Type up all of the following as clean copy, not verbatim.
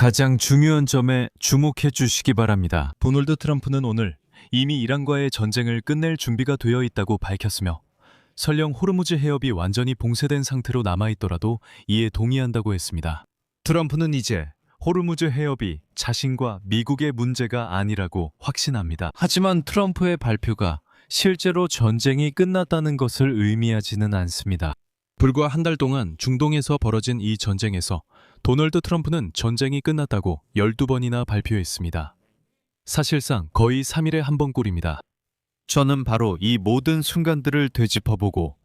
가장 중요한 점에 주목해 주시기 바랍니다. 도널드 트럼프는 오늘 이미 이란과의 전쟁을 끝낼 준비가 되어 있다고 밝혔으며 설령 호르무즈 해협이 완전히 봉쇄된 상태로 남아있더라도 이에 동의한다고 했습니다. 트럼프는 이제 호르무즈 해협이 자신과 미국의 문제가 아니라고 확신합니다. 하지만 트럼프의 발표가 실제로 전쟁이 끝났다는 것을 의미하지는 않습니다. 불과 한 달 동안 중동에서 벌어진 이 전쟁에서 도널드 트럼프는 전쟁이 끝났다고 12번이나 발표했습니다. 사실상 거의 3일에 한 번 꼴입니다. 저는 바로 이 모든 순간들을 되짚어보고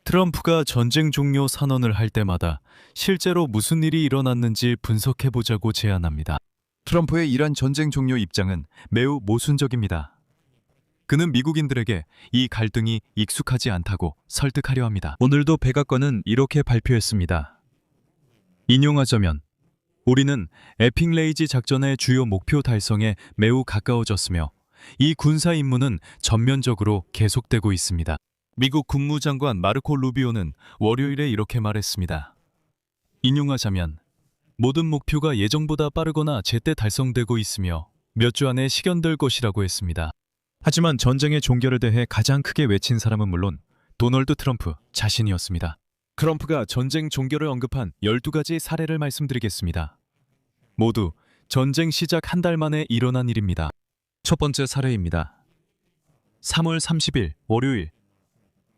트럼프가 전쟁 종료 선언을 할 때마다 실제로 무슨 일이 일어났는지 분석해보자고 제안합니다. 트럼프의 이란 전쟁 종료 입장은 매우 모순적입니다. 그는 미국인들에게 이 갈등이 익숙하지 않다고 설득하려 합니다. 오늘도 백악관은 이렇게 발표했습니다. 인용하자면 우리는 에핑레이지 작전의 주요 목표 달성에 매우 가까워졌으며 이 군사 임무는 전면적으로 계속되고 있습니다. 미국 국무장관 마르코 루비오는 월요일에 이렇게 말했습니다. 인용하자면 모든 목표가 예정보다 빠르거나 제때 달성되고 있으며 몇 주 안에 실현될 것이라고 했습니다. 하지만 전쟁의 종결에 대해 가장 크게 외친 사람은 물론 도널드 트럼프 자신이었습니다. 트럼프가 전쟁 종결을 언급한 12가지 사례를 말씀드리겠습니다. 모두 전쟁 시작 한 달 만에 일어난 일입니다. 첫 번째 사례입니다. 3월 30일 월요일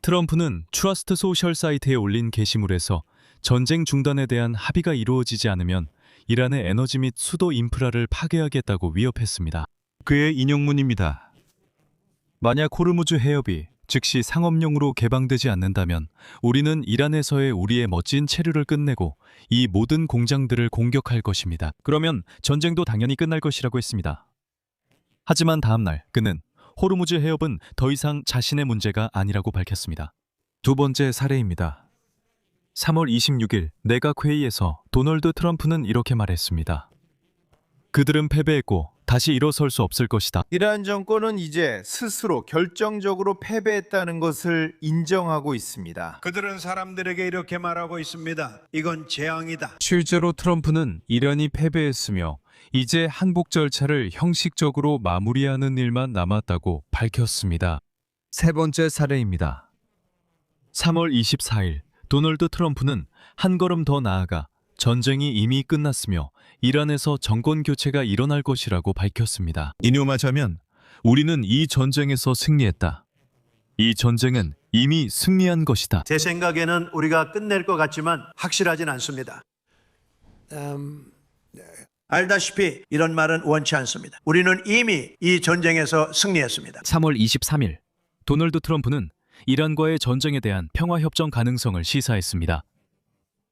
트럼프는 트러스트 소셜 사이트에 올린 게시물에서 전쟁 중단에 대한 합의가 이루어지지 않으면 이란의 에너지 및 수도 인프라를 파괴하겠다고 위협했습니다. 그의 인용문입니다. 만약 호르무즈 해협이 즉시 상업용으로 개방되지 않는다면 우리는 이란에서의 우리의 멋진 체류를 끝내고 이 모든 공장들을 공격할 것입니다. 그러면 전쟁도 당연히 끝날 것이라고 했습니다. 하지만 다음 날 그는 호르무즈 해협은 더 이상 자신의 문제가 아니라고 밝혔습니다. 두 번째 사례입니다. 3월 26일 내각 회의에서 도널드 트럼프는 이렇게 말했습니다. 그들은 패배했고 다시 일어설 수 없을 것이다. 이란 정권은 이제 스스로 결정적으로 패배했다는 것을 인정하고 있습니다. 그들은 사람들에게 이렇게 말하고 있습니다. 이건 재앙이다. 실제로 트럼프는 이란이 패배했으며 이제 항복 절차를 형식적으로 마무리하는 일만 남았다고 밝혔습니다. 세 번째 사례입니다. 3월 24일 도널드 트럼프는 한 걸음 더 나아가 전쟁이 이미 끝났으며 이란에서 정권 교체가 일어날 것이라고 밝혔습니다. 인용하자면 우리는 이 전쟁에서 승리했다. 이 전쟁은 이미 승리한 것이다. 제 생각에는 우리가 끝낼 것 같지만 확실하진 않습니다. 알다시피 이런 말은 원치 않습니다. 우리는 이미 이 전쟁에서 승리했습니다. 3월 23일 도널드 트럼프는 이란과의 전쟁에 대한 평화협정 가능성을 시사했습니다.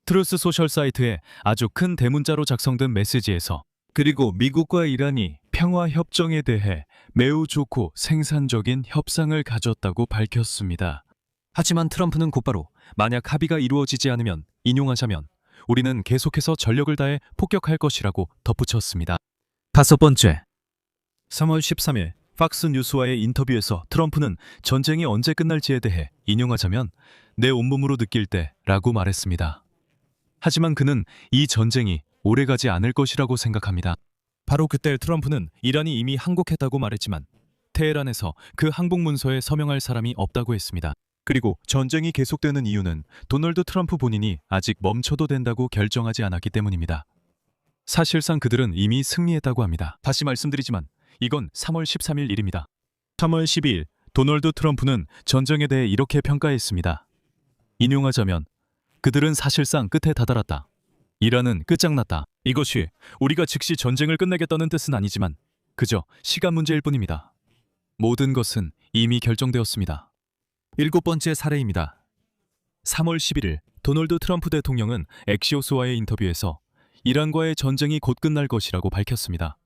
트루스 소셜 사이트에 아주 큰 대문자로 작성된 메시지에서 그리고 미국과 이란이 평화협정에 대해 매우 좋고 생산적인 협상을 가졌다고 밝혔습니다. 하지만 트럼프는 곧바로 만약 합의가 이루어지지 않으면 인용하자면 우리는 계속해서 전력을 다해 폭격할 것이라고 덧붙였습니다. 다섯 번째, 3월 13일 팍스 뉴스와의 인터뷰에서 트럼프는 전쟁이 언제 끝날지에 대해 인용하자면 내 온몸으로 느낄 때라고 말했습니다. 하지만 그는 이 전쟁이 오래가지 않을 것이라고 생각합니다. 바로 그때 트럼프는 이란이 이미 항복했다고 말했지만 테헤란에서 그 항복 문서에 서명할 사람이 없다고 했습니다. 그리고 전쟁이 계속되는 이유는 도널드 트럼프 본인이 아직 멈춰도 된다고 결정하지 않았기 때문입니다. 사실상 그들은 이미 승리했다고 합니다. 다시 말씀드리지만 이건 3월 13일 일입니다. 3월 12일 도널드 트럼프는 전쟁에 대해 이렇게 평가했습니다. 인용하자면 그들은 사실상 끝에 다다랐다. 이란은 끝장났다. 이것이 우리가 즉시 전쟁을 끝내겠다는 뜻은 아니지만 그저 시간 문제일 뿐입니다. 모든 것은 이미 결정되었습니다. 일곱 번째 사례입니다. 3월 11일 도널드 트럼프 대통령은 엑시오스와의 인터뷰에서 이란과의 전쟁이 곧 끝날 것이라고 밝혔습니다.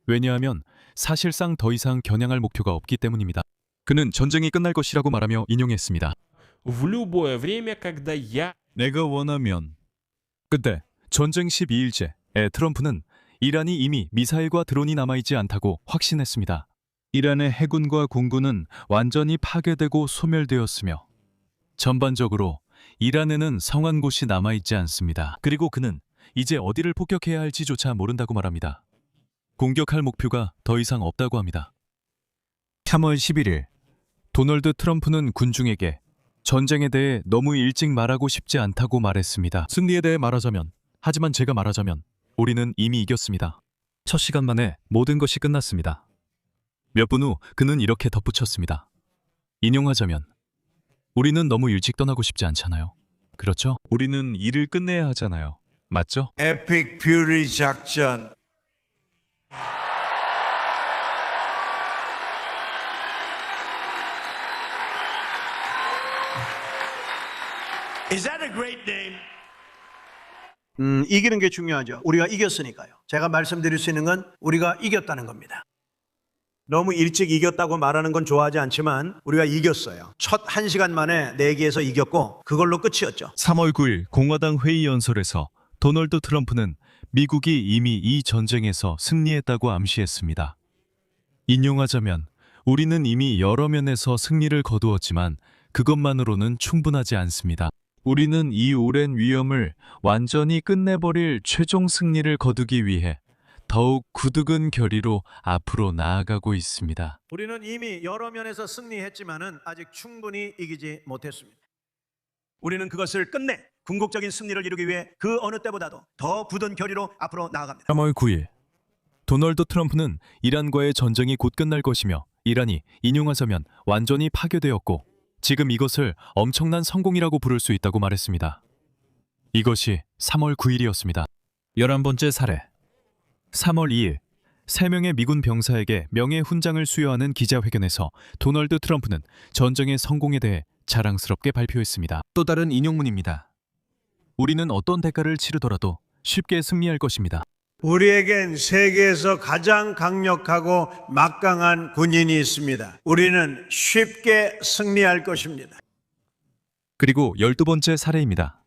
왜냐하면 사실상 더 이상 겨냥할 목표가 없기 때문입니다. 그는 전쟁이 끝날 것이라고 말하며 인용했습니다. В любое время, когда я 내가 원하면. 그때 전쟁 12일째에 트럼프는 이란이 이미 미사일과 드론이 남아있지 않다고 확신했습니다. 이란의 해군과 공군은 완전히 파괴되고 소멸되었으며 전반적으로 이란에는 성한 곳이 남아있지 않습니다. 그리고 그는 이제 어디를 폭격해야 할지조차 모른다고 말합니다. 공격할 목표가 더 이상 없다고 합니다. 3월 11일 도널드 트럼프는 군중에게 전쟁에 대해 너무 일찍 말하고 싶지 않다고 말했습니다. 승리에 대해 말하자면, 하지만 제가 말하자면 우리는 이미 이겼습니다. 첫 시간 만에 모든 것이 끝났습니다. 몇 분 후 그는 이렇게 덧붙였습니다. 인용하자면, 우리는 너무 일찍 떠나고 싶지 않잖아요. 그렇죠? 우리는 일을 끝내야 하잖아요. 맞죠? 에픽 퓨리 작전. Is that a great name? 이기는 게 중요하죠. 우리가 이겼으니까요. 제가 말씀드릴 수 있는 건 우리가 이겼다는 겁니다. 너무 일찍 이겼다고 말하는 건 좋아하지 않지만 우리가 이겼어요. 첫 1시간 만에 내기에서 이겼고 그걸로 끝이었죠. 3월 9일 공화당 회의 연설에서 도널드 트럼프는 미국이 이미 이 전쟁에서 승리했다고 암시했습니다. 인용하자면 우리는 이미 여러 면에서 승리를 거두었지만 그것만으로는 충분하지 않습니다. 우리는 이 오랜 위험을 완전히 끝내버릴 최종 승리를 거두기 위해 더욱 굳은 결의로 앞으로 나아가고 있습니다. 우리는 이미 여러 면에서 승리했지만은 아직 충분히 이기지 못했습니다. 우리는 그것을 끝내 궁극적인 승리를 이루기 위해 그 어느 때보다도 더 굳은 결의로 앞으로 나아갑니다. 3월 9일 도널드 트럼프는 이란과의 전쟁이 곧 끝날 것이며 이란이 인용하자면 완전히 파괴되었고 지금 이것을 엄청난 성공이라고 부를 수 있다고 말했습니다. 이것이 3월 9일이었습니다. 11번째 사례. 3월 2일 3명의 미군 병사에게 명예훈장을 수여하는 기자회견에서 도널드 트럼프는 전쟁의 성공에 대해 자랑스럽게 발표했습니다. 또 다른 인용문입니다. 우리는 어떤 대가를 치르더라도 쉽게 승리할 것입니다. 우리에겐 세계에서 가장 강력하고 막강한 군인이 있습니다. 우리는 쉽게 승리할 것입니다. 그리고 12번째 사례입니다.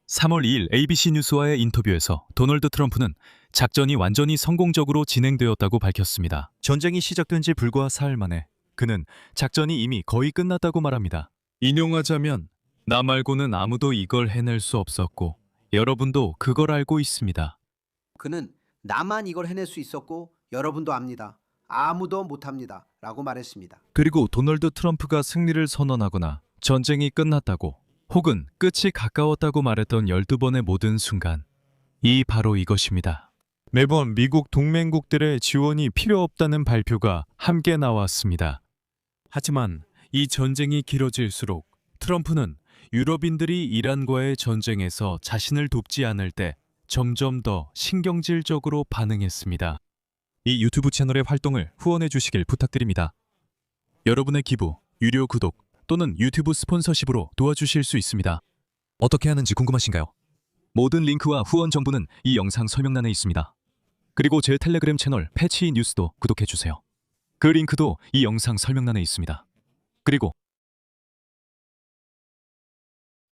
3월 2일 ABC 뉴스와의 인터뷰에서 도널드 트럼프는 작전이 완전히 성공적으로 진행되었다고 밝혔습니다. 전쟁이 시작된 지 불과 사흘 만에 그는 작전이 이미 거의 끝났다고 말합니다. 인용하자면 나 말고는 아무도 이걸 해낼 수 없었고 여러분도 그걸 알고 있습니다. 그는 나만 이걸 해낼 수 있었고 여러분도 압니다. 아무도 못합니다. 라고 말했습니다. 그리고 도널드 트럼프가 승리를 선언하거나 전쟁이 끝났다고 혹은 끝이 가까웠다고 말했던 12번의 모든 순간, 이 바로 이것입니다. 매번 미국 동맹국들의 지원이 필요 없다는 발표가 함께 나왔습니다. 하지만 이 전쟁이 길어질수록 트럼프는 유럽인들이 이란과의 전쟁에서 자신을 돕지 않을 때 점점 더 신경질적으로 반응했습니다. 이 유튜브 채널의 활동을 후원해 주시길 부탁드립니다. 여러분의 기부, 유료 구독 또는 유튜브 스폰서십으로 도와주실 수 있습니다. 어떻게 하는지 궁금하신가요? 모든 링크와 후원 정보는 이 영상 설명란에 있습니다. 그리고 제 텔레그램 채널 패치 뉴스도 구독해 주세요. 그 링크도 이 영상 설명란에 있습니다. 그리고